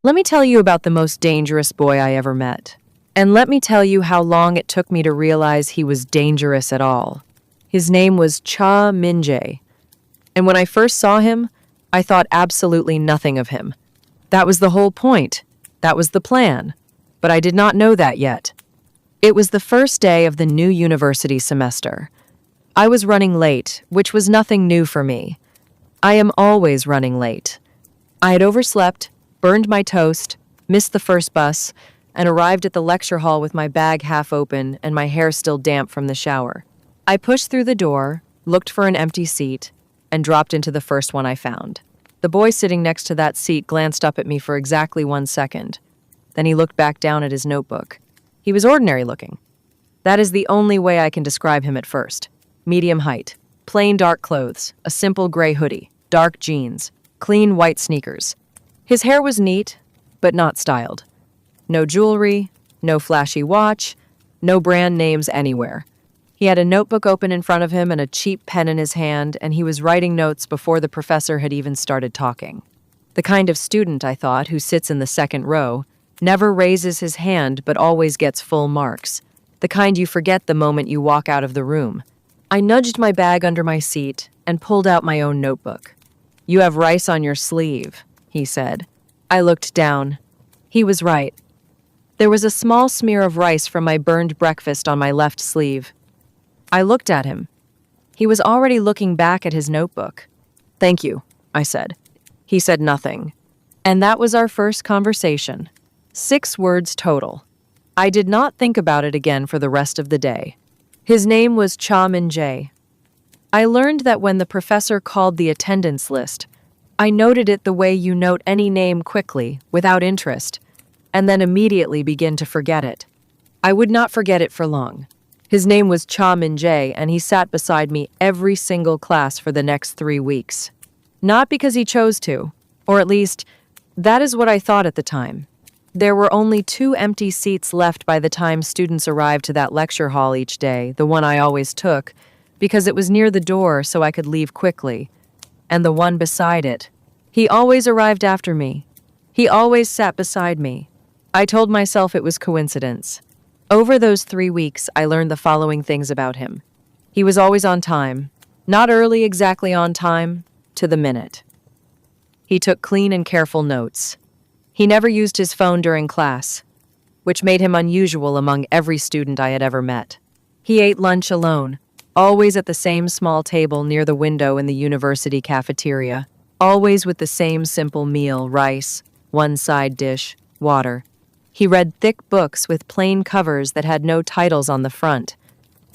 Let me tell you about the most dangerous boy I ever met. And let me tell you how long it took me to realize he was dangerous at all. His name was Cha Min-jae. And when I first saw him, I thought absolutely nothing of him. That was the whole point. That was the plan. But I did not know that yet. It was the first day of the new university semester. I was running late, which was nothing new for me. I am always running late. I had overslept, burned my toast, missed the first bus, and arrived at the lecture hall with my bag half open and my hair still damp from the shower. I pushed through the door, looked for an empty seat, and dropped into the first one I found. The boy sitting next to that seat glanced up at me for exactly 1 second. Then he looked back down at his notebook. He was ordinary looking. That is the only way I can describe him at first. Medium height, plain dark clothes, a simple gray hoodie, dark jeans, clean white sneakers. His hair was neat, but not styled. No jewelry, no flashy watch, no brand names anywhere. He had a notebook open in front of him and a cheap pen in his hand, and he was writing notes before the professor had even started talking. The kind of student, I thought, who sits in the second row, never raises his hand but always gets full marks. The kind you forget the moment you walk out of the room. I nudged my bag under my seat and pulled out my own notebook. "You have rice on your sleeve," he said. I looked down. He was right. There was a small smear of rice from my burned breakfast on my left sleeve. I looked at him. He was already looking back at his notebook. "Thank you," I said. He said nothing. And that was our first conversation. 6 words total. I did not think about it again for the rest of the day. His name was Cha Min-jae. I learned that when the professor called the attendance list, I noted it the way you note any name quickly, without interest, and then immediately begin to forget it. I would not forget it for long. His name was Cha Min-jae, and he sat beside me every single class for the next 3 weeks. Not because he chose to, or at least, that is what I thought at the time. There were only 2 empty seats left by the time students arrived to that lecture hall each day, the one I always took, because it was near the door so I could leave quickly, and the one beside it. He always arrived after me. He always sat beside me. I told myself it was coincidence. Over those 3 weeks, I learned the following things about him. He was always on time, not early exactly on time, to the minute. He took clean and careful notes. He never used his phone during class, which made him unusual among every student I had ever met. He ate lunch alone, always at the same small table near the window in the university cafeteria, always with the same simple meal, rice, 1 side dish, water. He read thick books with plain covers that had no titles on the front.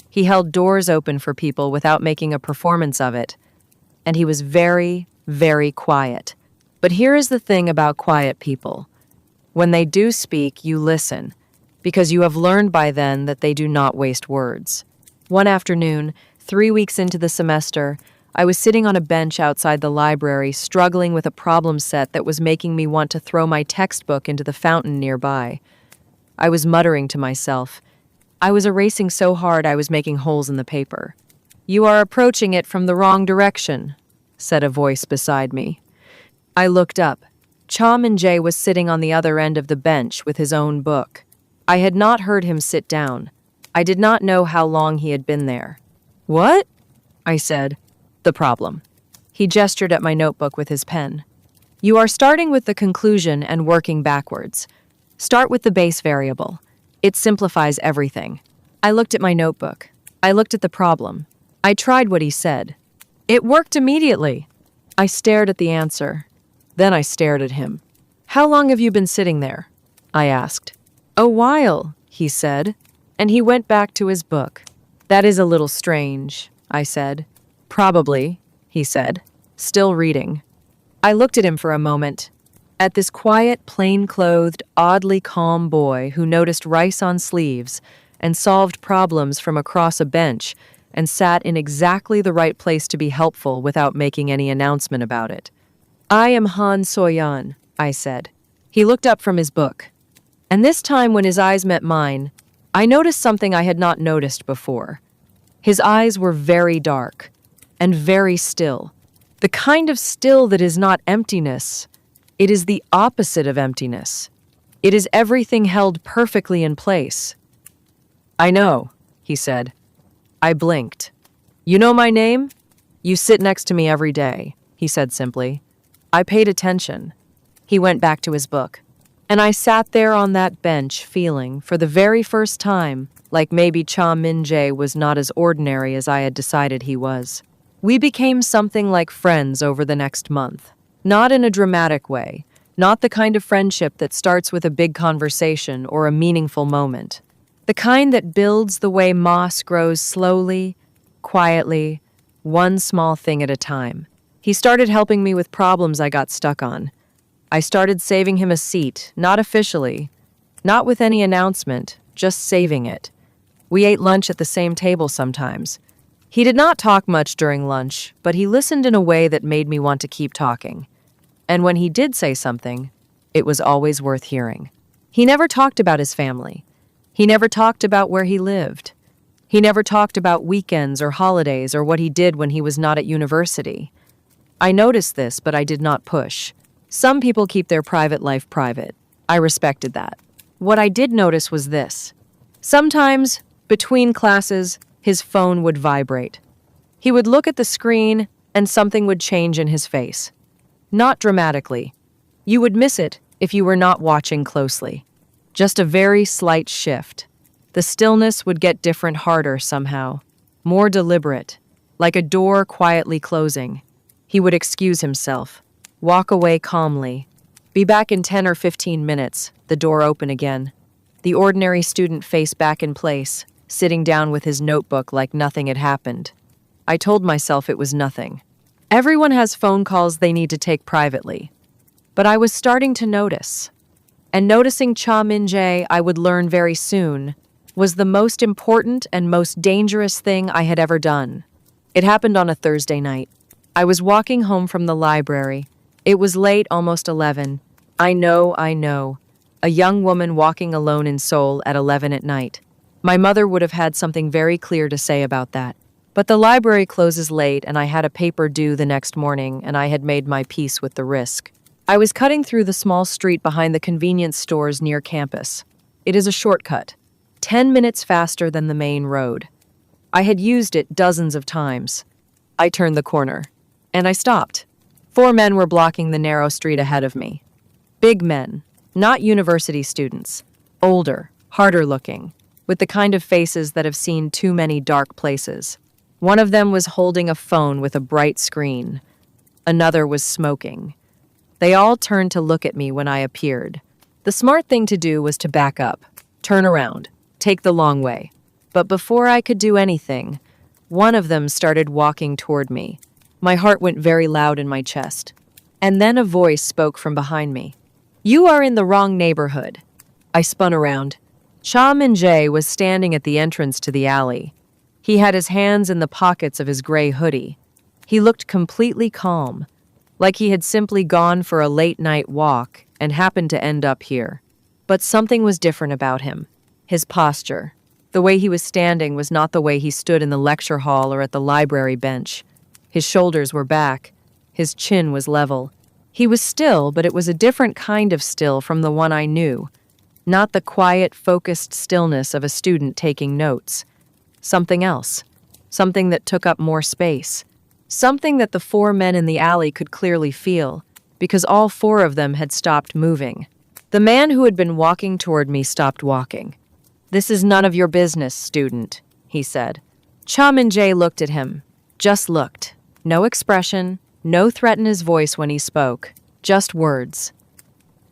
He held doors open for people without making a performance of it. And he was very, very quiet. But here is the thing about quiet people. When they do speak, you listen, because you have learned by then that they do not waste words. One afternoon, 3 weeks into the semester, I was sitting on a bench outside the library, struggling with a problem set that was making me want to throw my textbook into the fountain nearby. I was muttering to myself. I was erasing so hard I was making holes in the paper. "You are approaching it from the wrong direction," said a voice beside me. I looked up. Cha Min-jae was sitting on the other end of the bench with his own book. I had not heard him sit down. I did not know how long he had been there. "What?" I said. "The problem." He gestured at my notebook with his pen. "You are starting with the conclusion and working backwards. Start with the base variable. It simplifies everything." I looked at my notebook. I looked at the problem. I tried what he said. It worked immediately. I stared at the answer. Then I stared at him. "How long have you been sitting there?" I asked. "A while," he said, and he went back to his book. "That is a little strange," I said. "Probably," he said, still reading. I looked at him for a moment, at this quiet, plain-clothed, oddly calm boy who noticed rice on sleeves and solved problems from across a bench and sat in exactly the right place to be helpful without making any announcement about it. "I am Soyeon," I said. He looked up from his book. And this time when his eyes met mine, I noticed something I had not noticed before. His eyes were very dark and very still. The kind of still that is not emptiness, It is the opposite of emptiness. It is everything held perfectly in place. I know, he said. I blinked. You know my name? You sit next to me every day, he said simply. I paid attention. He went back to his book. And I sat there on that bench feeling, for the very first time, like maybe Cha Min-jae was not as ordinary as I had decided he was. We became something like friends over the next month. Not in a dramatic way, not the kind of friendship that starts with a big conversation or a meaningful moment. The kind that builds the way moss grows slowly, quietly, one small thing at a time. He started helping me with problems I got stuck on. I started saving him a seat, not officially, not with any announcement, just saving it. We ate lunch at the same table sometimes. He did not talk much during lunch, but he listened in a way that made me want to keep talking. And when he did say something, it was always worth hearing. He never talked about his family. He never talked about where he lived. He never talked about weekends or holidays or what he did when he was not at university. I noticed this, but I did not push. Some people keep their private life private. I respected that. What I did notice was this. Sometimes, between classes, his phone would vibrate. He would look at the screen, and something would change in his face. Not dramatically. You would miss it if you were not watching closely. Just a very slight shift. The stillness would get different, harder somehow. More deliberate. Like a door quietly closing. He would excuse himself. Walk away calmly. Be back in 10 or 15 minutes, the door open again. The ordinary student face back in place, sitting down with his notebook like nothing had happened. I told myself it was nothing. Everyone has phone calls they need to take privately. But I was starting to notice. And noticing Cha Min-jae, I would learn very soon, was the most important and most dangerous thing I had ever done. It happened on a Thursday night. I was walking home from the library. It was late, almost 11. I know. A young woman walking alone in Seoul at 11 at night. My mother would have had something very clear to say about that. But the library closes late and I had a paper due the next morning and I had made my peace with the risk. I was cutting through the small street behind the convenience stores near campus. It is a shortcut, 10 minutes faster than the main road. I had used it dozens of times. I turned the corner, and I stopped. 4 men were blocking the narrow street ahead of me. Big men, not university students. Older, harder looking, with the kind of faces that have seen too many dark places. One of them was holding a phone with a bright screen. Another was smoking. They all turned to look at me when I appeared. The smart thing to do was to back up, turn around, take the long way. But before I could do anything, one of them started walking toward me. My heart went very loud in my chest. And then a voice spoke from behind me. You are in the wrong neighborhood. I spun around. Cha Min-jae was standing at the entrance to the alley. He had his hands in the pockets of his gray hoodie. He looked completely calm, like he had simply gone for a late-night walk and happened to end up here. But something was different about him. His posture. The way he was standing was not the way he stood in the lecture hall or at the library bench. His shoulders were back. His chin was level. He was still, but it was a different kind of still from the one I knew. Not the quiet, focused stillness of a student taking notes. Something else. Something that took up more space. Something that the 4 men in the alley could clearly feel, because all 4 of them had stopped moving. The man who had been walking toward me stopped walking. This is none of your business, student, he said. Cha Min-jae looked at him. Just looked. No expression, no threat in his voice when he spoke. Just words.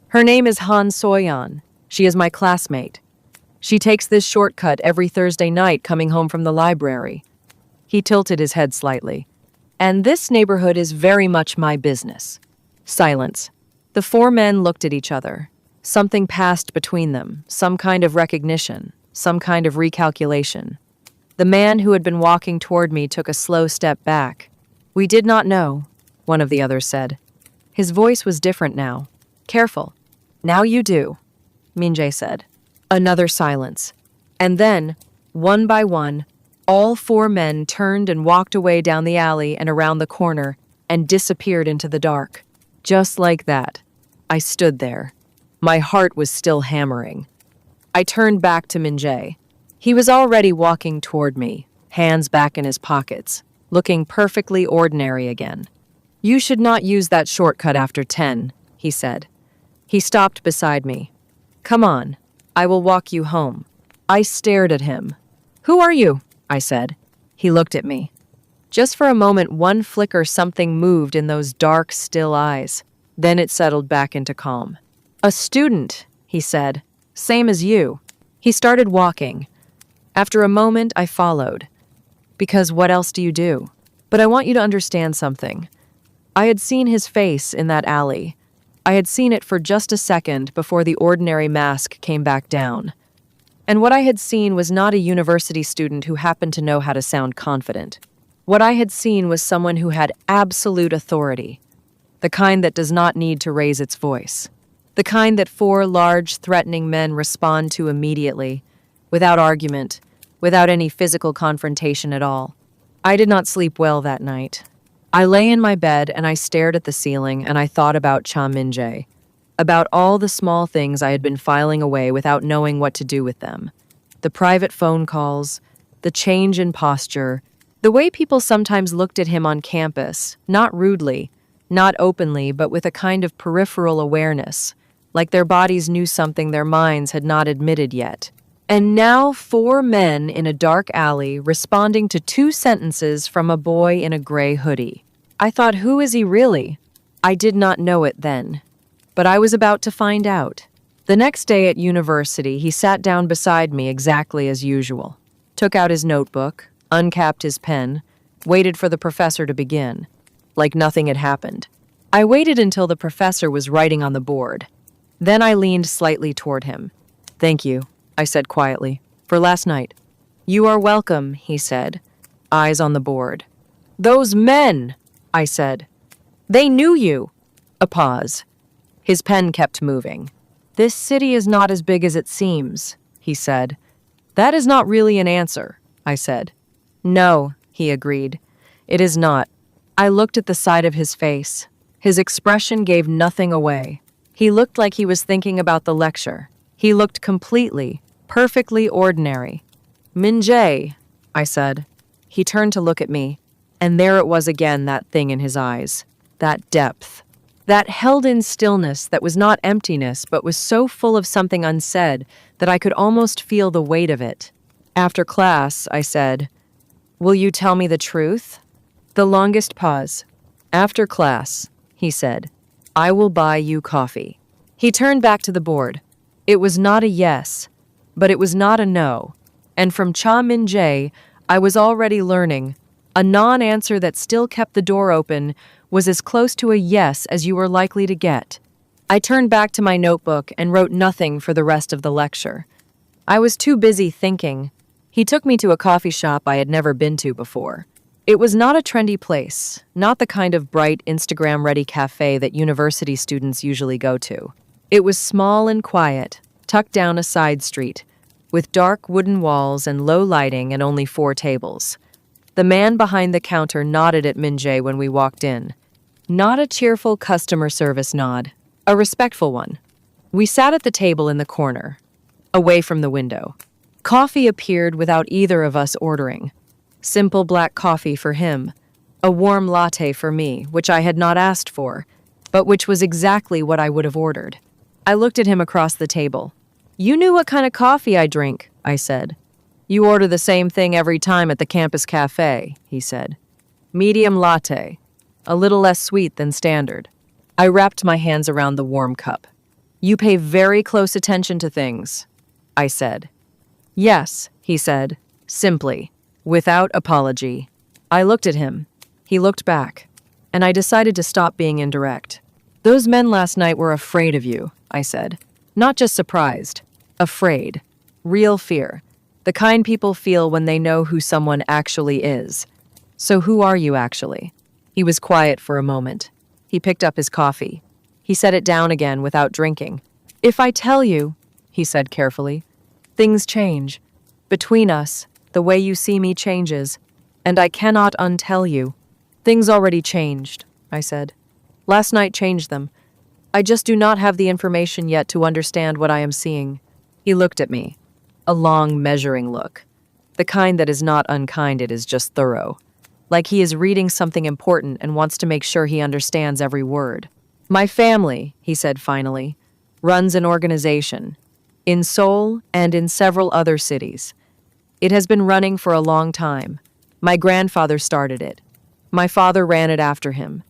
Her name is Soyeon. She is my classmate. She takes this shortcut every Thursday night coming home from the library. He tilted his head slightly. And this neighborhood is very much my business. Silence. The 4 men looked at each other. Something passed between them, some kind of recognition, some kind of recalculation. The man who had been walking toward me took a slow step back. We did not know, one of the others said. His voice was different now. Careful. Now you do, Min-jae said. Another silence. And then, one by one, all 4 men turned and walked away down the alley and around the corner and disappeared into the dark. Just like that. I stood there. My heart was still hammering. I turned back to Min-jae. He was already walking toward me, hands back in his pockets, looking perfectly ordinary again. "You should not use that shortcut after 10, he said. He stopped beside me. "Come on, I will walk you home." I stared at him. "Who are you?" I said. He looked at me. Just for a moment, one flicker, something moved in those dark, still eyes. Then it settled back into calm. "A student," he said. "Same as you." He started walking. After a moment, I followed. Because what else do you do? But I want you to understand something. I had seen his face in that alley. I had seen it for just a second before the ordinary mask came back down. And what I had seen was not a university student who happened to know how to sound confident. What I had seen was someone who had absolute authority, the kind that does not need to raise its voice, the kind that 4 large, threatening men respond to immediately, without argument, without any physical confrontation at all. I did not sleep well that night. I lay in my bed and I stared at the ceiling and I thought about Cha Min-jae, about all the small things I had been filing away without knowing what to do with them. The private phone calls, the change in posture, the way people sometimes looked at him on campus, not rudely, not openly, but with a kind of peripheral awareness, like their bodies knew something their minds had not admitted yet. And now 4 men in a dark alley responding to 2 sentences from a boy in a gray hoodie. I thought, who is he really? I did not know it then. But I was about to find out. The next day at university, he sat down beside me exactly as usual, took out his notebook, uncapped his pen, waited for the professor to begin, like nothing had happened. I waited until the professor was writing on the board. Then I leaned slightly toward him. "Thank you," I said quietly, "for last night." "You are welcome," he said, eyes on the board. "Those men," I said. "They knew you." A pause. His pen kept moving. "This city is not as big as it seems," he said. "That is not really an answer," I said. "No," he agreed. "It is not." I looked at the side of his face. His expression gave nothing away. He looked like he was thinking about the lecture. He looked completely, perfectly ordinary. "Min-jae," I said. He turned to look at me, and there it was again, that thing in his eyes, that depth, that held-in stillness that was not emptiness but was so full of something unsaid that I could almost feel the weight of it. "After class," I said, "will you tell me the truth?" The longest pause. "After class," he said, "I will buy you coffee." He turned back to the board. It was not a yes, but it was not a no. And from Cha Min-jae, I was already learning. A non-answer that still kept the door open was as close to a yes as you were likely to get. I turned back to my notebook and wrote nothing for the rest of the lecture. I was too busy thinking. He took me to a coffee shop I had never been to before. It was not a trendy place, not the kind of bright, Instagram-ready cafe that university students usually go to. It was small and quiet, tucked down a side street, with dark wooden walls and low lighting and only 4 tables. The man behind the counter nodded at Min-jae when we walked in. Not a cheerful customer service nod, a respectful one. We sat at the table in the corner, away from the window. Coffee appeared without either of us ordering. Simple black coffee for him, a warm latte for me, which I had not asked for, but which was exactly what I would have ordered. I looked at him across the table. "You knew what kind of coffee I drink," I said. "You order the same thing every time at the campus cafe," he said. "Medium latte, a little less sweet than standard." I wrapped my hands around the warm cup. "You pay very close attention to things," I said. "Yes," he said, simply, without apology. I looked at him. He looked back, and I decided to stop being indirect. "Those men last night were afraid of you," I said. "Not just surprised. Afraid. Real fear. The kind people feel when they know who someone actually is. So who are you actually?" He was quiet for a moment. He picked up his coffee. He set it down again without drinking. "If I tell you," he said carefully, "things change. Between us, the way you see me changes, and I cannot untell you." "Things already changed," I said. "Last night changed them. I just do not have the information yet to understand what I am seeing. He looked at me. A long, measuring look. The kind that is not unkind, it is just thorough. Like he is reading something important and wants to make sure he understands every word. My family, he said finally, runs an organization. In Seoul and in several other cities. It has been running for a long time. My grandfather started it. My father ran it after him.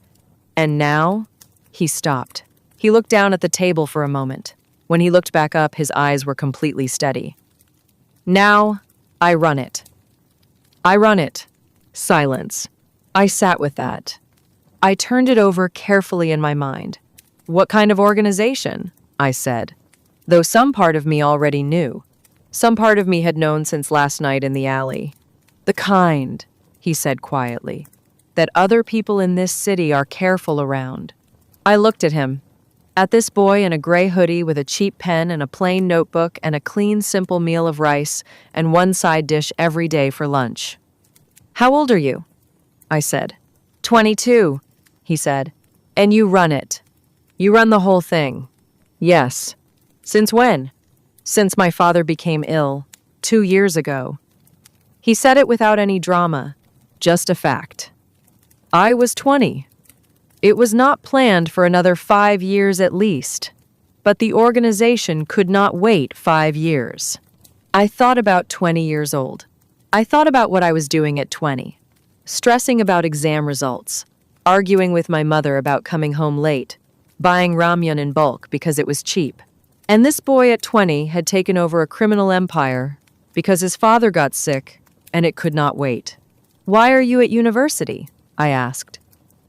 And now, he stopped. He looked down at the table for a moment. When he looked back up, his eyes were completely steady. Now, I run it. I run it. Silence. I sat with that. I turned it over carefully in my mind. What kind of organization? I said. Though some part of me already knew. Some part of me had known since last night in the alley. The kind, he said quietly, that other people in this city are careful around. I looked at him. At this boy in a gray hoodie with a cheap pen and a plain notebook and a clean, simple meal of rice and one side dish every day for lunch. How old are you? I said. 22, he said. And you run it. You run the whole thing. Yes. Since when? Since my father became ill, 2 years ago. He said it without any drama, just a fact. I was 20. It was not planned for another 5 years at least, but the organization could not wait 5 years. I thought about 20 years old. I thought about what I was doing at 20, stressing about exam results, arguing with my mother about coming home late, buying ramyun in bulk because it was cheap. And this boy at 20 had taken over a criminal empire because his father got sick and it could not wait. Why are you at university? I asked.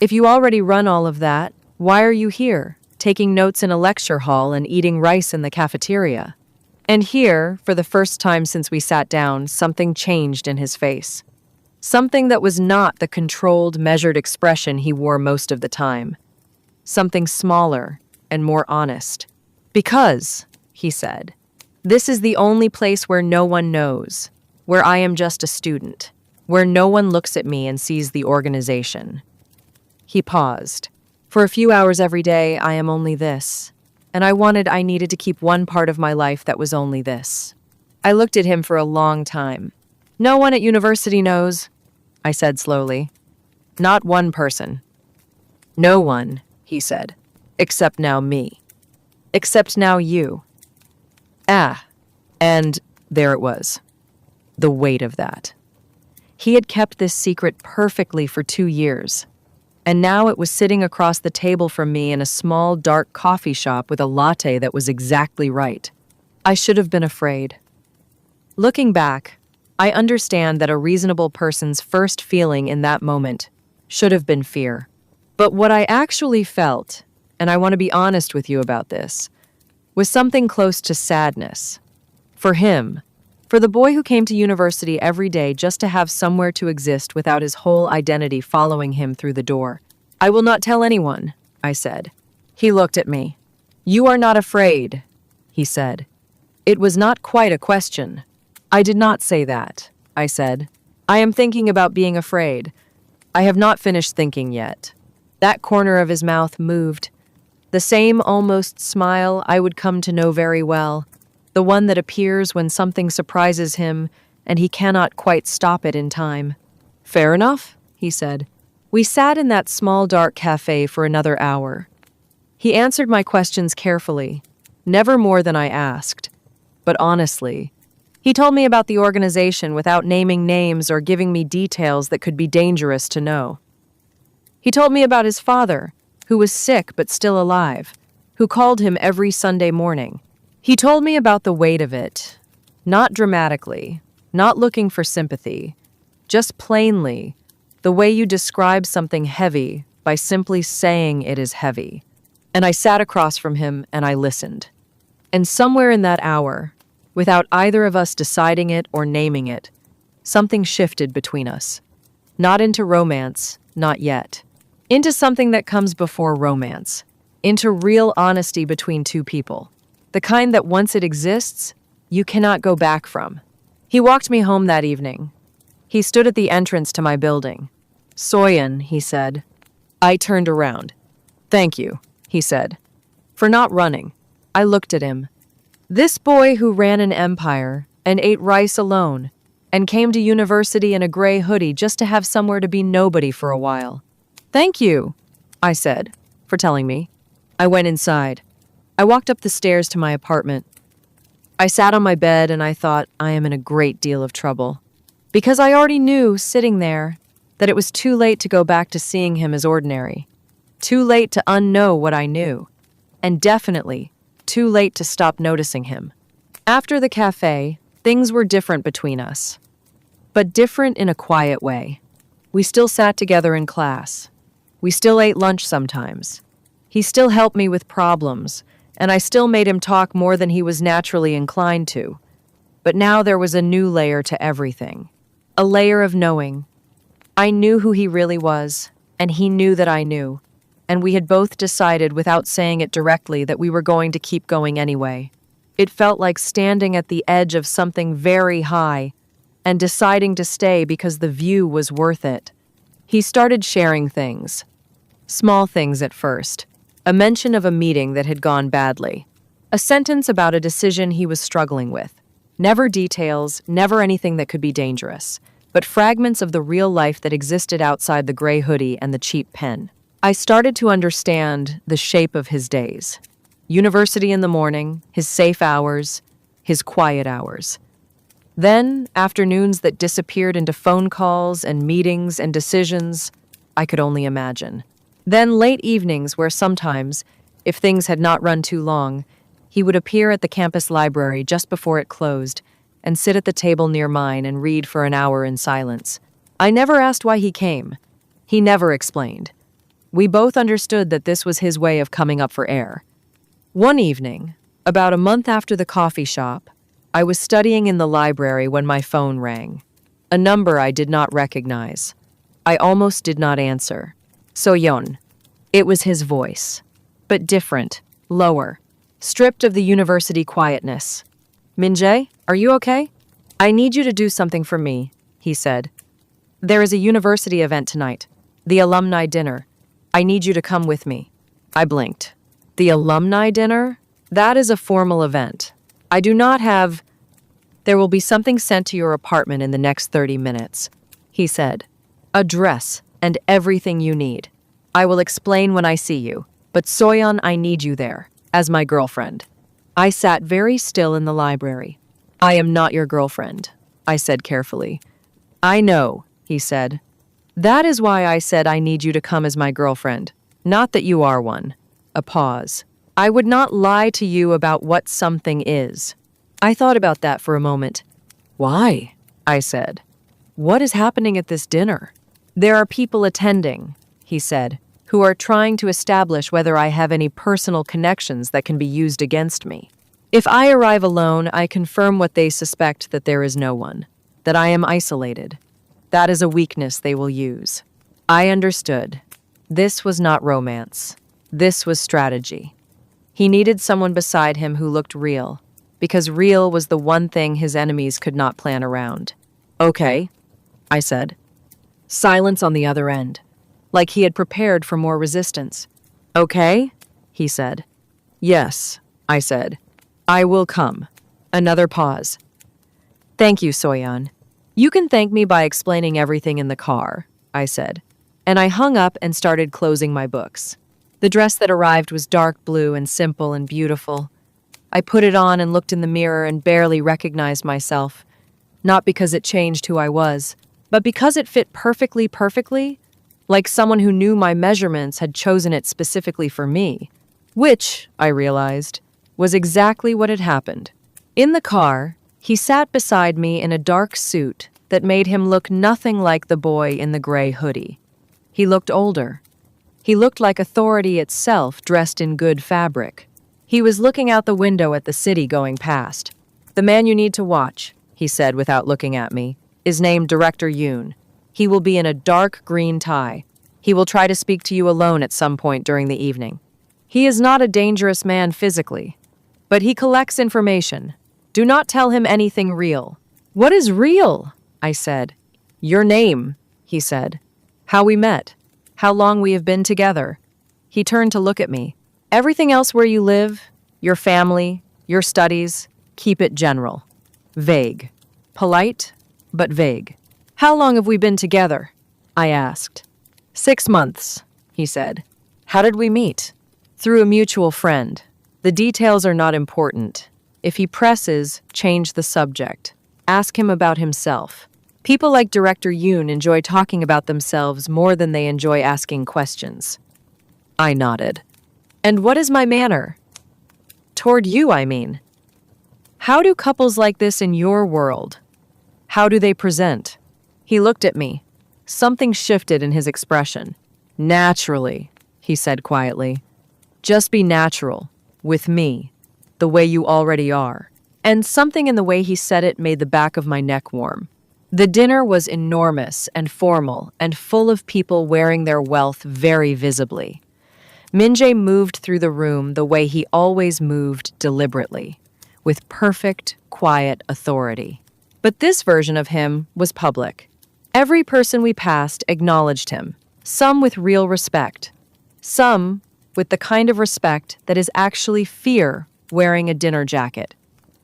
If you already run all of that, why are you here, taking notes in a lecture hall and eating rice in the cafeteria? And here, for the first time since we sat down, something changed in his face. Something that was not the controlled, measured expression he wore most of the time. Something smaller and more honest. Because, he said, this is the only place where no one knows, where I am just a student, where no one looks at me and sees the organization. He paused. For a few hours every day, I am only this, and I needed to keep one part of my life that was only this. I looked at him for a long time. No one at university knows, I said slowly. Not one person. No one, he said, except now me. Except now you. And there it was. The weight of that. He had kept this secret perfectly for 2 years. And now it was sitting across the table from me in a small, dark coffee shop with a latte that was exactly right. I should have been afraid. Looking back, I understand that a reasonable person's first feeling in that moment should have been fear. But what I actually felt, and I want to be honest with you about this, was something close to sadness. For him, for the boy who came to university every day just to have somewhere to exist without his whole identity following him through the door. I will not tell anyone, I said. He looked at me. You are not afraid, he said. It was not quite a question. I did not say that, I said. I am thinking about being afraid. I have not finished thinking yet. That corner of his mouth moved. The same almost smile I would come to know very well, the one that appears when something surprises him and he cannot quite stop it in time. Fair enough, he said. We sat in that small dark cafe for another hour. He answered my questions carefully, never more than I asked, but honestly. He told me about the organization without naming names or giving me details that could be dangerous to know. He told me about his father, who was sick but still alive, who called him every Sunday morning. He told me about the weight of it, not dramatically, not looking for sympathy, just plainly, the way you describe something heavy by simply saying it is heavy. And I sat across from him and I listened. And somewhere in that hour, without either of us deciding it or naming it, something shifted between us. Not into romance, not yet. Into something that comes before romance. Into real honesty between two people. The kind that once it exists, you cannot go back from. He walked me home that evening. He stood at the entrance to my building. Soyeon, he said. I turned around. Thank you, he said. For not running. I looked at him. This boy who ran an empire and ate rice alone and came to university in a gray hoodie just to have somewhere to be nobody for a while. Thank you, I said, for telling me. I went inside. I walked up the stairs to my apartment. I sat on my bed and I thought, I am in a great deal of trouble. Because I already knew, sitting there, that it was too late to go back to seeing him as ordinary. Too late to unknow what I knew. And definitely, too late to stop noticing him. After the cafe, things were different between us. But different in a quiet way. We still sat together in class. We still ate lunch sometimes. He still helped me with problems, and I still made him talk more than he was naturally inclined to. But now there was a new layer to everything. A layer of knowing. I knew who he really was, and he knew that I knew. And we had both decided without saying it directly that we were going to keep going anyway. It felt like standing at the edge of something very high and deciding to stay because the view was worth it. He started sharing things. Small things at first. A mention of a meeting that had gone badly. A sentence about a decision he was struggling with. Never details, never anything that could be dangerous, but fragments of the real life that existed outside the gray hoodie and the cheap pen. I started to understand the shape of his days. University in the morning, his safe hours, his quiet hours. Then, afternoons that disappeared into phone calls and meetings and decisions I could only imagine. Then late evenings where sometimes, if things had not run too long, he would appear at the campus library just before it closed and sit at the table near mine and read for an hour in silence. I never asked why he came. He never explained. We both understood that this was his way of coming up for air. One evening, about a month after the coffee shop, I was studying in the library when my phone rang. A number I did not recognize. I almost did not answer. Soyeon. It was his voice, but different, lower, stripped of the university quietness. Minjae, are you okay? I need you to do something for me, he said. There is a university event tonight, the alumni dinner. I need you to come with me. I blinked. The alumni dinner? That is a formal event. I do not have... There will be something sent to your apartment in the next 30 minutes, he said. A dress and everything you need. I will explain when I see you, but Soyeon, I need you there, as my girlfriend. I sat very still in the library. I am not your girlfriend, I said carefully. I know, he said. That is why I said I need you to come as my girlfriend, not that you are one. A pause. I would not lie to you about what something is. I thought about that for a moment. Why? I said. What is happening at this dinner? There are people attending, he said, who are trying to establish whether I have any personal connections that can be used against me. If I arrive alone, I confirm what they suspect, that there is no one, that I am isolated. That is a weakness they will use. I understood. This was not romance. This was strategy. He needed someone beside him who looked real, because real was the one thing his enemies could not plan around. Okay, I said. Silence on the other end, like he had prepared for more resistance. Okay, he said. Yes, I said. I will come. Another pause. Thank you, Soyeon. You can thank me by explaining everything in the car, I said. And I hung up and started closing my books. The dress that arrived was dark blue and simple and beautiful. I put it on and looked in the mirror and barely recognized myself, not because it changed who I was, but because it fit perfectly, like someone who knew my measurements had chosen it specifically for me, which, I realized, was exactly what had happened. In the car, he sat beside me in a dark suit that made him look nothing like the boy in the gray hoodie. He looked older. He looked like authority itself, dressed in good fabric. He was looking out the window at the city going past. The man you need to watch, he said without looking at me, is named Director Yoon. He will be in a dark green tie. He will try to speak to you alone at some point during the evening. He is not a dangerous man physically, but he collects information. Do not tell him anything real. What is real? I said. Your name, he said. How we met. How long we have been together. He turned to look at me. Everything else where you live, your family, your studies, keep it general. Vague. Polite, but vague. How long have we been together? I asked. 6 months, he said. How did we meet? Through a mutual friend. The details are not important. If he presses, change the subject. Ask him about himself. People like Director Yoon enjoy talking about themselves more than they enjoy asking questions. I nodded. And what is my manner? Toward you, I mean. How do couples like this in your world? How do they present? He looked at me. Something shifted in his expression. Naturally, he said quietly. Just be natural, with me, the way you already are. And something in the way he said it made the back of my neck warm. The dinner was enormous and formal and full of people wearing their wealth very visibly. Min-jae moved through the room the way he always moved, deliberately, with perfect, quiet authority. But this version of him was public. Every person we passed acknowledged him, some with real respect, some with the kind of respect that is actually fear wearing a dinner jacket.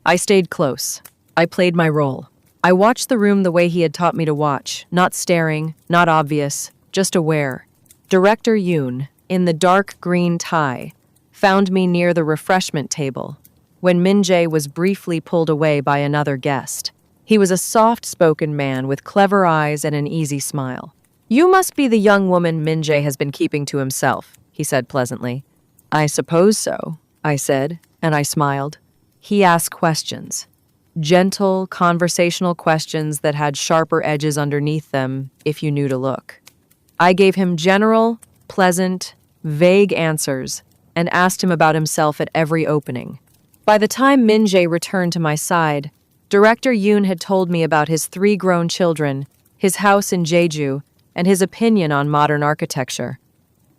I stayed close. I played my role. I watched the room the way he had taught me to watch, not staring, not obvious, just aware. Director Yoon, in the dark green tie, found me near the refreshment table when Min-jae was briefly pulled away by another guest. He was a soft-spoken man with clever eyes and an easy smile. You must be the young woman Min-jae has been keeping to himself, he said pleasantly. I suppose so, I said, and I smiled. He asked questions. Gentle, conversational questions that had sharper edges underneath them if you knew to look. I gave him general, pleasant, vague answers and asked him about himself at every opening. By the time Min-jae returned to my side, Director Yoon had told me about his 3 grown children, his house in Jeju, and his opinion on modern architecture.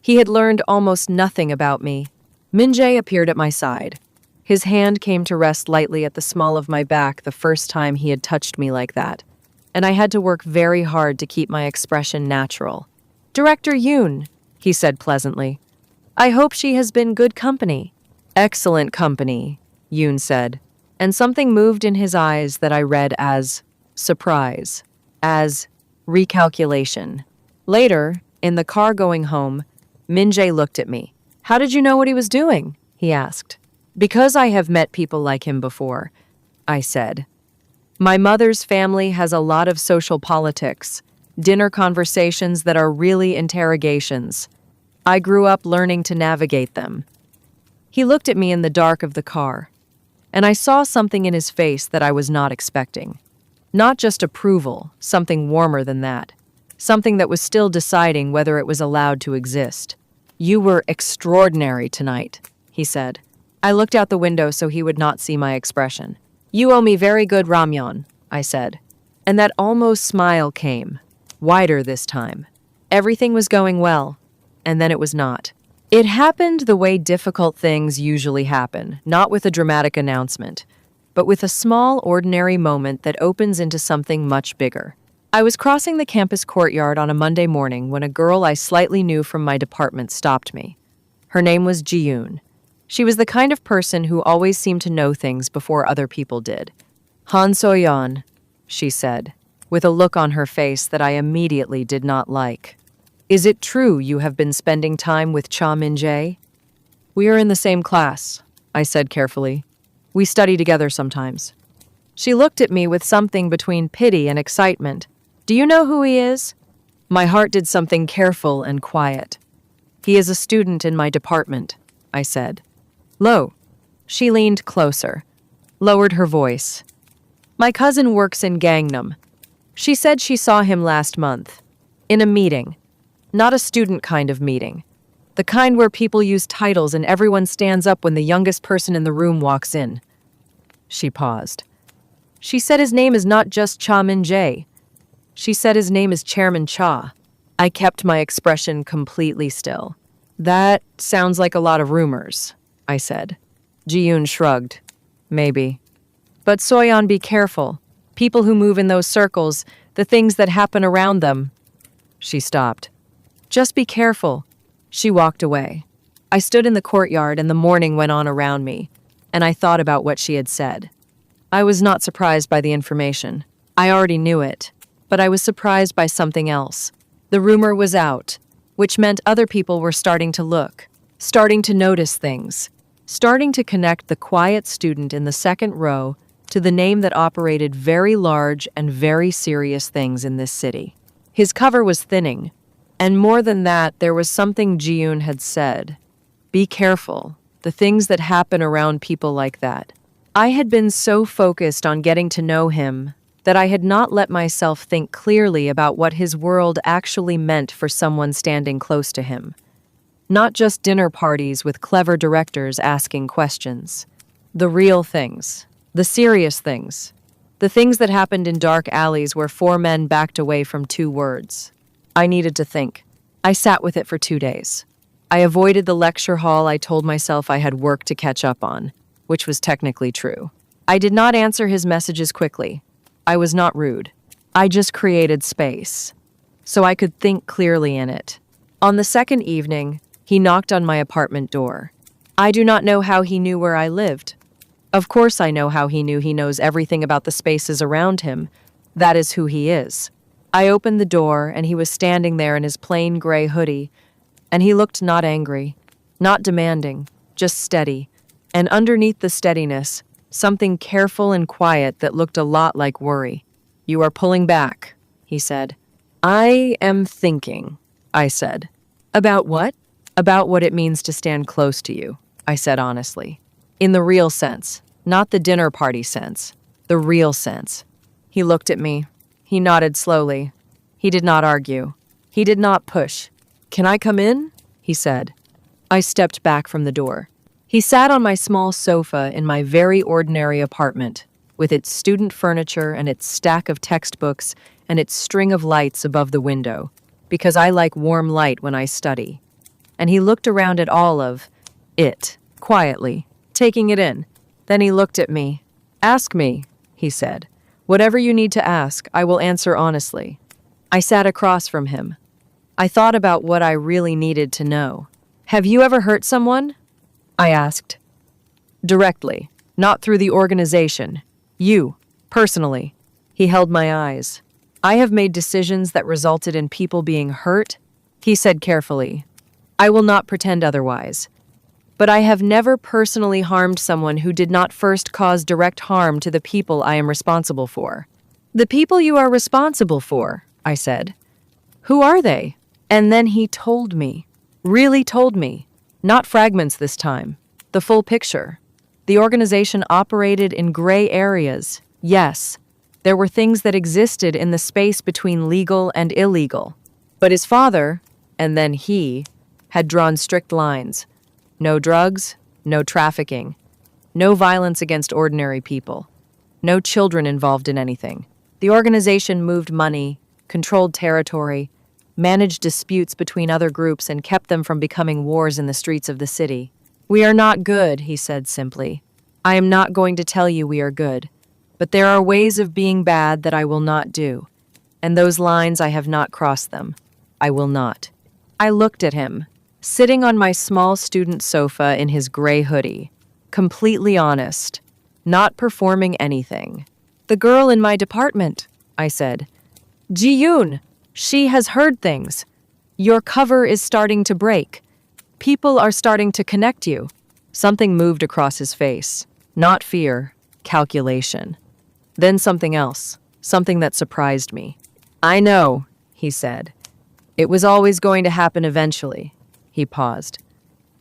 He had learned almost nothing about me. Min-jae appeared at my side. His hand came to rest lightly at the small of my back the first time he had touched me like that, and I had to work very hard to keep my expression natural. Director Yoon, he said pleasantly. I hope she has been good company. Excellent company, Yoon said, and something moved in his eyes that I read as surprise, as recalculation. Later, in the car going home, Min-jae looked at me. How did you know what he was doing? He asked. Because I have met people like him before, I said. My mother's family has a lot of social politics, dinner conversations that are really interrogations. I grew up learning to navigate them. He looked at me in the dark of the car, and I saw something in his face that I was not expecting. Not just approval, something warmer than that. Something that was still deciding whether it was allowed to exist. You were extraordinary tonight, he said. I looked out the window so he would not see my expression. You owe me very good ramyeon, I said. And that almost smile came, wider this time. Everything was going well, and then it was not. It happened the way difficult things usually happen, not with a dramatic announcement, but with a small, ordinary moment that opens into something much bigger. I was crossing the campus courtyard on a Monday morning when a girl I slightly knew from my department stopped me. Her name was Ji-yoon. She was the kind of person who always seemed to know things before other people did. Soyeon, she said, with a look on her face that I immediately did not like. Is it true you have been spending time with Cha Min-jae? We are in the same class, I said carefully. We study together sometimes. She looked at me with something between pity and excitement. Do you know who he is? My heart did something careful and quiet. He is a student in my department, I said. Lo. She leaned closer, lowered her voice. My cousin works in Gangnam. She said she saw him last month. In a meeting. Not a student kind of meeting. The kind where people use titles and everyone stands up when the youngest person in the room walks in. She paused. She said his name is not just Cha Min-jae. She said his name is Chairman Cha. I kept my expression completely still. That sounds like a lot of rumors, I said. Ji-yoon shrugged. Maybe. But Soyeon, be careful. People who move in those circles, the things that happen around them. She stopped. Just be careful. She walked away. I stood in the courtyard and the morning went on around me, and I thought about what she had said. I was not surprised by the information. I already knew it, but I was surprised by something else. The rumor was out, which meant other people were starting to look, starting to notice things, starting to connect the quiet student in the second row to the name that operated very large and very serious things in this city. His cover was thinning, and more than that, there was something Ji-yoon had said. Be careful, the things that happen around people like that. I had been so focused on getting to know him that I had not let myself think clearly about what his world actually meant for someone standing close to him. Not just dinner parties with clever directors asking questions. The real things. The serious things. The things that happened in dark alleys where four men backed away from two words. I needed to think. I sat with it for 2 days. I avoided the lecture hall I told myself I had work to catch up on, which was technically true. I did not answer his messages quickly. I was not rude. I just created space, so I could think clearly in it. On the second evening, he knocked on my apartment door. I do not know how he knew where I lived. Of course I know how he knew. He knows everything about the spaces around him. That is who he is. I opened the door, and he was standing there in his plain gray hoodie, and he looked not angry, not demanding, just steady. And underneath the steadiness, something careful and quiet that looked a lot like worry. You are pulling back, he said. I am thinking, I said. About what? About what it means to stand close to you, I said honestly. In the real sense, not the dinner party sense, the real sense. He looked at me. He nodded slowly. He did not argue. He did not push. Can I come in? He said. I stepped back from the door. He sat on my small sofa in my very ordinary apartment, with its student furniture and its stack of textbooks and its string of lights above the window, because I like warm light when I study. And he looked around at all of it, quietly, taking it in. Then he looked at me. Ask me, he said. Whatever you need to ask, I will answer honestly. I sat across from him. I thought about what I really needed to know. Have you ever hurt someone? I asked. Directly, not through the organization. You, personally. He held my eyes. I have made decisions that resulted in people being hurt, he said carefully. I will not pretend otherwise. But I have never personally harmed someone who did not first cause direct harm to the people I am responsible for. The people you are responsible for, I said. Who are they? And then he told me. Really told me. Not fragments this time. The full picture. The organization operated in gray areas. Yes, there were things that existed in the space between legal and illegal. But his father, and then he, had drawn strict lines. No drugs, no trafficking, no violence against ordinary people, no children involved in anything. The organization moved money, controlled territory, managed disputes between other groups, and kept them from becoming wars in the streets of the city. We are not good, he said simply. I am not going to tell you we are good, but there are ways of being bad that I will not do, and those lines I have not crossed them. I will not. I looked at him, sitting on my small student sofa in his gray hoodie, completely honest, not performing anything. The girl in my department, I said. Ji-yoon, she has heard things. Your cover is starting to break. People are starting to connect you. Something moved across his face. Not fear, calculation. Then something else, something that surprised me. I know, he said. It was always going to happen eventually. He paused.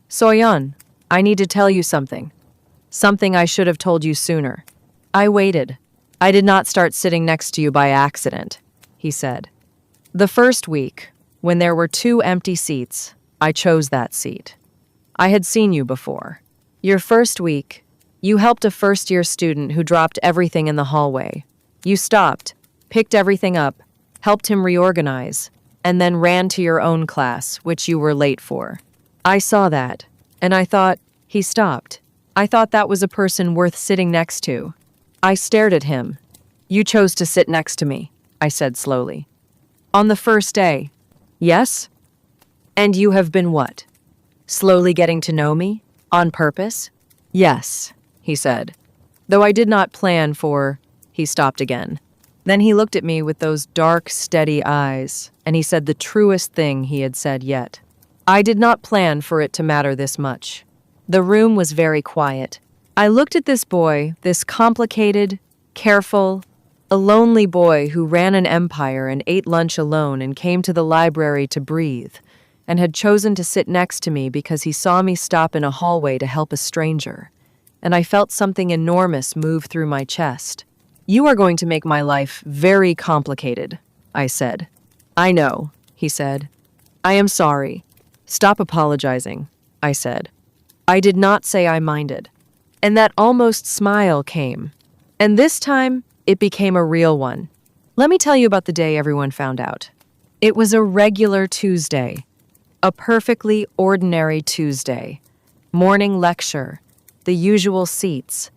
Soyeon, I need to tell you something. Something I should have told you sooner. I waited. I did not start sitting next to you by accident, he said. The first week, when there were 2 empty seats, I chose that seat. I had seen you before. Your first week, you helped a first-year student who dropped everything in the hallway. You stopped, picked everything up, helped him reorganize, and then ran to your own class, which you were late for. I saw that, and I thought, he stopped. I thought that was a person worth sitting next to. I stared at him. You chose to sit next to me, I said slowly. On the first day. Yes? And you have been what? Slowly getting to know me? On purpose? Yes, he said. Though I did not plan for... He stopped again. Then he looked at me with those dark, steady eyes, and he said the truest thing he had said yet. I did not plan for it to matter this much. The room was very quiet. I looked at this boy, this complicated, careful, a lonely boy who ran an empire and ate lunch alone and came to the library to breathe, and had chosen to sit next to me because he saw me stop in a hallway to help a stranger. And I felt something enormous move through my chest. You are going to make my life very complicated, I said. I know, he said. I am sorry. Stop apologizing, I said. I did not say I minded. And that almost smile came. And this time, it became a real one. Let me tell you about the day everyone found out. It was a regular Tuesday. A perfectly ordinary Tuesday. Morning lecture. The usual seats.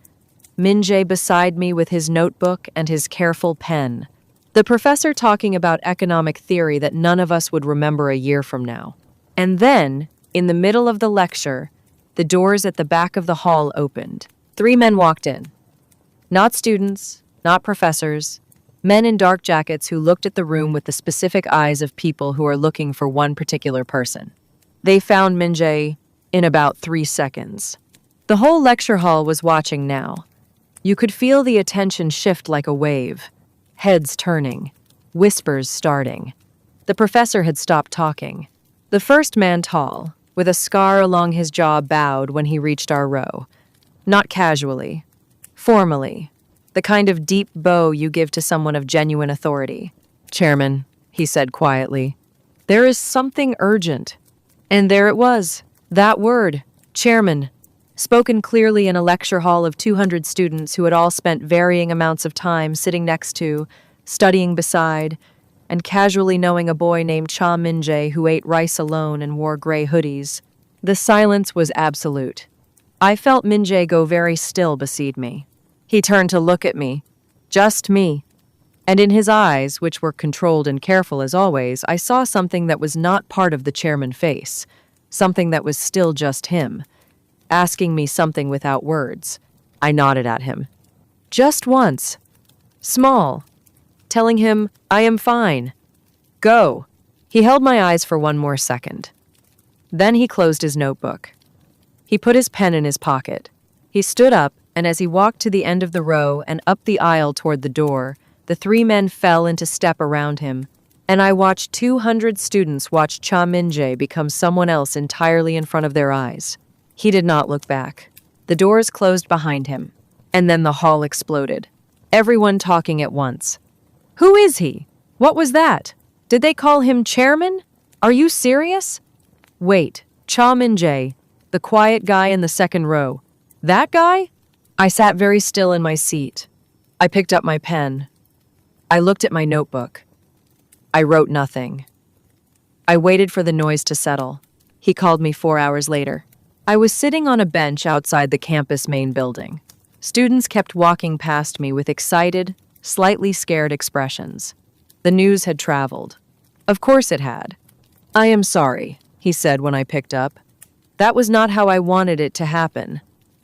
Min-jae beside me with his notebook and his careful pen. The professor talking about economic theory that none of us would remember a year from now. And then, in the middle of the lecture, the doors at the back of the hall opened. 3 men walked in. Not students, not professors. Men in dark jackets who looked at the room with the specific eyes of people who are looking for one particular person. They found Min-jae in about 3 seconds. The whole lecture hall was watching now. You could feel the attention shift like a wave. Heads turning. Whispers starting. The professor had stopped talking. The first man tall, with a scar along his jaw, bowed when he reached our row. Not casually. Formally. The kind of deep bow you give to someone of genuine authority. Chairman, he said quietly, there is something urgent. And there it was. That word. Chairman. Spoken clearly in a lecture hall of 200 students who had all spent varying amounts of time sitting next to, studying beside, and casually knowing a boy named Cha Min-jae who ate rice alone and wore gray hoodies. The silence was absolute. I felt Min-jae go very still beside me. He turned to look at me. Just me. And in his eyes, which were controlled and careful as always, I saw something that was not part of the chairman's face. Something that was still just him. Asking me something without words. I nodded at him. Just once. Small. Telling him, I am fine. Go. He held my eyes for one more second. Then he closed his notebook. He put his pen in his pocket. He stood up, and as he walked to the end of the row and up the aisle toward the door, the 3 men fell into step around him, and I watched 200 students watch Cha Min-jae become someone else entirely in front of their eyes. He did not look back. The doors closed behind him, and then the hall exploded. Everyone talking at once. Who is he? What was that? Did they call him chairman? Are you serious? Wait, Cha Min-jae, the quiet guy in the second row. That guy? I sat very still in my seat. I picked up my pen. I looked at my notebook. I wrote nothing. I waited for the noise to settle. He called me 4 hours later. I was sitting on a bench outside the campus main building. Students kept walking past me with excited, slightly scared expressions. The news had traveled. Of course it had. I am sorry, he said when I picked up. That was not how I wanted it to happen.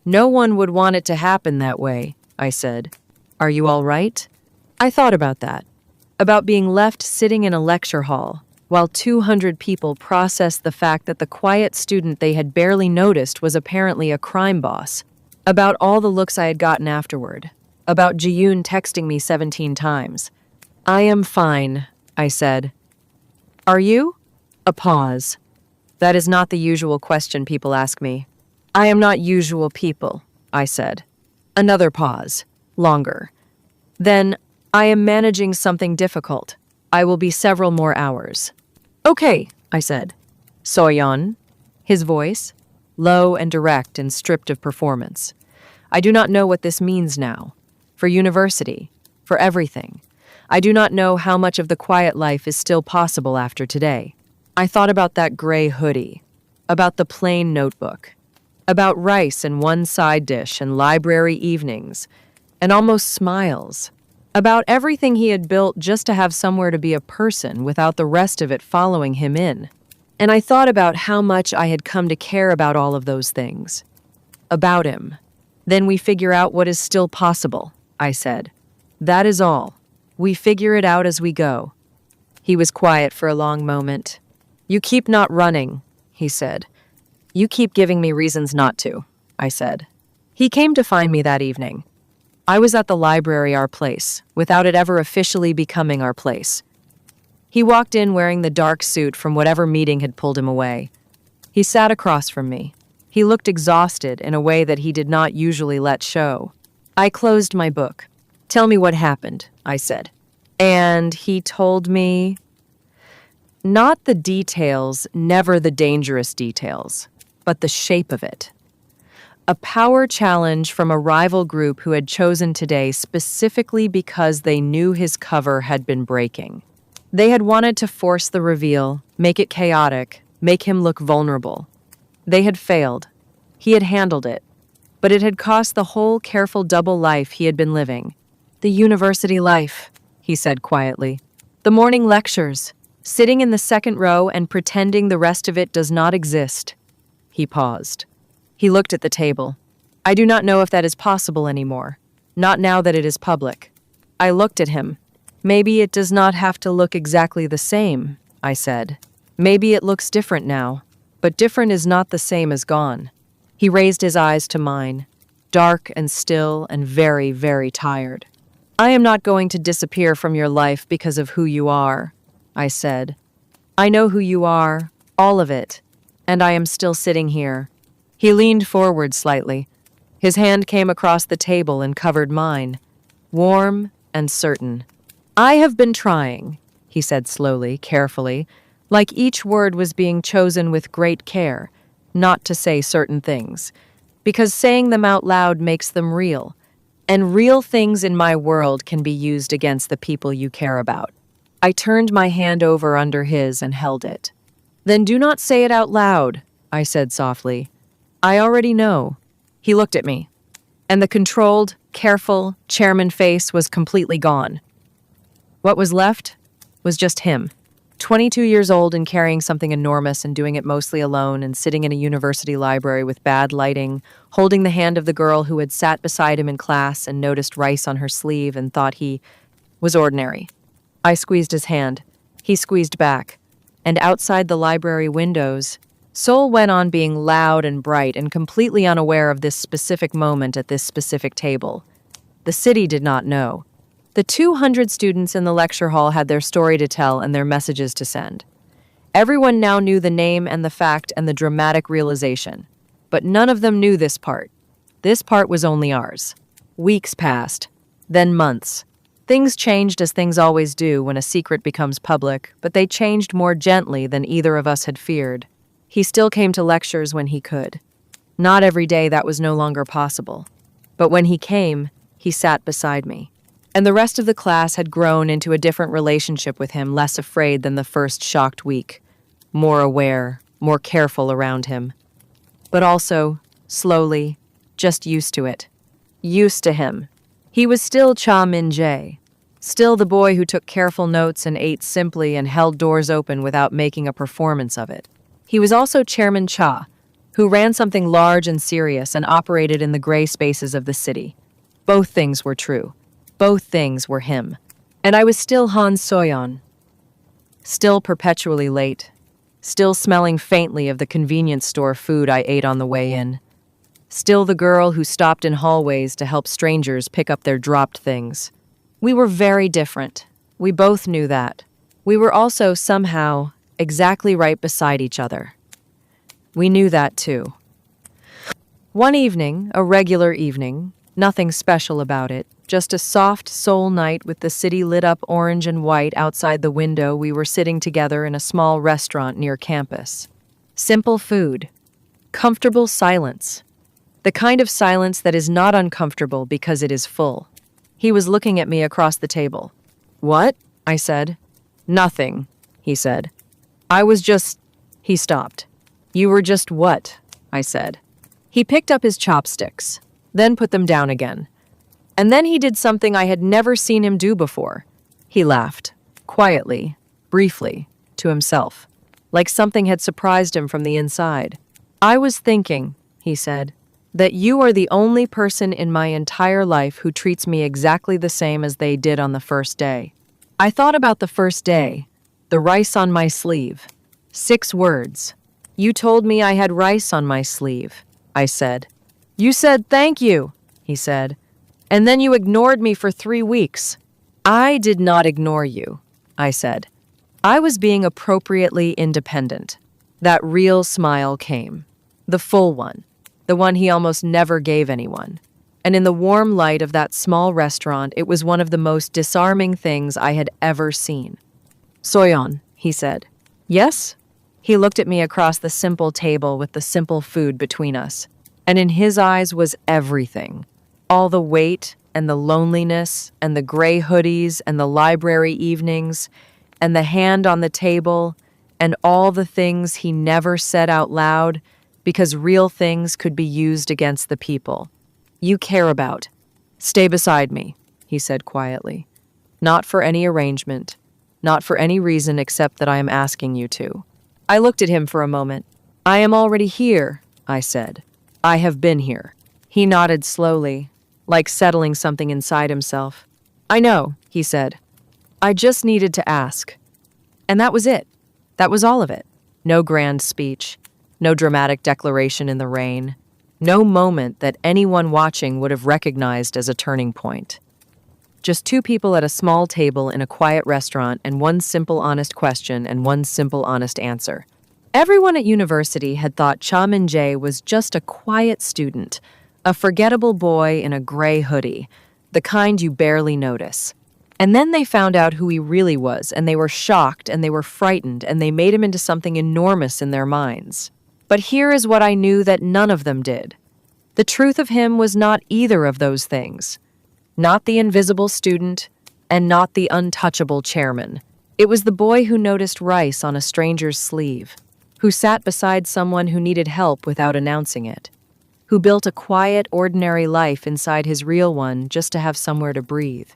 No one would want it to happen that way, I said. Are you all right? I thought about that. About being left sitting in a lecture hall, while 200 people processed the fact that the quiet student they had barely noticed was apparently a crime boss. About all the looks I had gotten afterward. About Ji-yoon texting me 17 times. I am fine, I said. Are you? A pause. That is not the usual question people ask me. I am not usual people, I said. Another pause. Longer. Then, I am managing something difficult. I will be several more hours. Okay, I said. Soyeon, his voice, low and direct and stripped of performance. I do not know what this means now. For university, for everything. I do not know how much of the quiet life is still possible after today. I thought about that gray hoodie, about the plain notebook, about rice and one side dish and library evenings, and almost smiles. About everything he had built just to have somewhere to be a person without the rest of it following him in. And I thought about how much I had come to care about all of those things. About him. Then we figure out what is still possible, I said. That is all. We figure it out as we go. He was quiet for a long moment. You keep not running, he said. You keep giving me reasons not to, I said. He came to find me that evening. I was at the library, our place, without it ever officially becoming our place. He walked in wearing the dark suit from whatever meeting had pulled him away. He sat across from me. He looked exhausted in a way that he did not usually let show. I closed my book. Tell me what happened, I said. And he told me, not the details, never the dangerous details, but the shape of it. A power challenge from a rival group who had chosen today specifically because they knew his cover had been breaking. They had wanted to force the reveal, make it chaotic, make him look vulnerable. They had failed. He had handled it. But it had cost the whole careful double life he had been living. The university life, he said quietly. The morning lectures, sitting in the second row and pretending the rest of it does not exist. He paused. He looked at the table. I do not know if that is possible anymore. Not now that it is public. I looked at him. Maybe it does not have to look exactly the same, I said. Maybe it looks different now, but different is not the same as gone. He raised his eyes to mine, dark and still and very, very tired. I am not going to disappear from your life because of who you are, I said. I know who you are, all of it, and I am still sitting here. He leaned forward slightly. His hand came across the table and covered mine, warm and certain. I have been trying, he said slowly, carefully, like each word was being chosen with great care, not to say certain things, because saying them out loud makes them real, and real things in my world can be used against the people you care about. I turned my hand over under his and held it. Then do not say it out loud, I said softly. I already know. He looked at me, and the controlled, careful, chairman face was completely gone. What was left was just him, 22 years old and carrying something enormous and doing it mostly alone and sitting in a university library with bad lighting, holding the hand of the girl who had sat beside him in class and noticed rice on her sleeve and thought he was ordinary. I squeezed his hand. He squeezed back. And outside the library windows, Seoul went on being loud and bright and completely unaware of this specific moment at this specific table. The city did not know. The 200 students in the lecture hall had their story to tell and their messages to send. Everyone now knew the name and the fact and the dramatic realization. But none of them knew this part. This part was only ours. Weeks passed, then months. Things changed as things always do when a secret becomes public, but they changed more gently than either of us had feared. He still came to lectures when he could. Not every day that was no longer possible. But when he came, he sat beside me. And the rest of the class had grown into a different relationship with him, less afraid than the first shocked week, more aware, more careful around him. But also, slowly, just used to it. Used to him. He was still Cha Min-jae, still the boy who took careful notes and ate simply and held doors open without making a performance of it. He was also Chairman Cha, who ran something large and serious and operated in the gray spaces of the city. Both things were true. Both things were him. And I was still Han Soyeon. Still perpetually late. Still smelling faintly of the convenience store food I ate on the way in. Still the girl who stopped in hallways to help strangers pick up their dropped things. We were very different. We both knew that. We were also, somehow, exactly right beside each other. We knew that, too. One evening, a regular evening, nothing special about it, just a soft Seoul night with the city lit up orange and white outside the window, we were sitting together in a small restaurant near campus. Simple food. Comfortable silence. The kind of silence that is not uncomfortable because it is full. He was looking at me across the table. What? I said. Nothing, he said. I was just... He stopped. You were just what? I said. He picked up his chopsticks, then put them down again. And then he did something I had never seen him do before. He laughed, quietly, briefly, to himself. like something had surprised him from the inside. "I was thinking," he said, "that you are the only person in my entire life who treats me exactly the same as they did on the first day." I thought about the first day, the rice on my sleeve. 6 words. "You told me I had rice on my sleeve," I said. "You said thank you," he said, "and then you ignored me for 3 weeks." "I did not ignore you," I said. I was being appropriately independent. That real smile came. The full one. The one he almost never gave anyone. And in the warm light of that small restaurant, it was one of the most disarming things I had ever seen. "Soyeon," he said. "Yes?" He looked at me across the simple table with the simple food between us. And in his eyes was everything. All the weight and the loneliness and the gray hoodies and the library evenings and the hand on the table and all the things he never said out loud because real things could be used against the people you care about. "Stay beside me," he said quietly. "Not for any arrangement, not for any reason except that I am asking you to." I looked at him for a moment. "I am already here," I said. "I have been here." He nodded slowly, like settling something inside himself. "I know," he said. "I just needed to ask." And that was it. That was all of it. No grand speech, no dramatic declaration in the rain, no moment that anyone watching would have recognized as a turning point. Just 2 people at a small table in a quiet restaurant and one simple honest question and one simple honest answer. Everyone at university had thought Cha Min-jae was just a quiet student, a forgettable boy in a gray hoodie, the kind you barely notice. And then they found out who he really was, and they were shocked and they were frightened, and they made him into something enormous in their minds. But here is what I knew that none of them did. The truth of him was not either of those things. Not the invisible student, and not the untouchable chairman. It was the boy who noticed rice on a stranger's sleeve, who sat beside someone who needed help without announcing it, who built a quiet, ordinary life inside his real one just to have somewhere to breathe.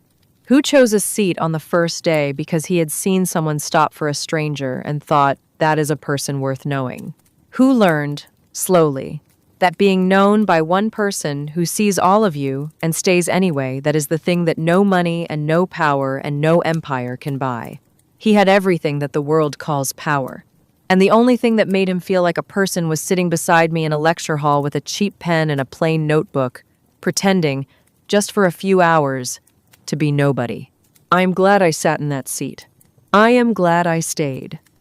Who chose a seat on the first day because he had seen someone stop for a stranger and thought, that is a person worth knowing. Who learned, slowly, that being known by one person who sees all of you and stays anyway, that is the thing that no money and no power and no empire can buy. He had everything that the world calls power. And the only thing that made him feel like a person was sitting beside me in a lecture hall with a cheap pen and a plain notebook, pretending, just for a few hours, to be nobody. I am glad I sat in that seat. I am glad I stayed.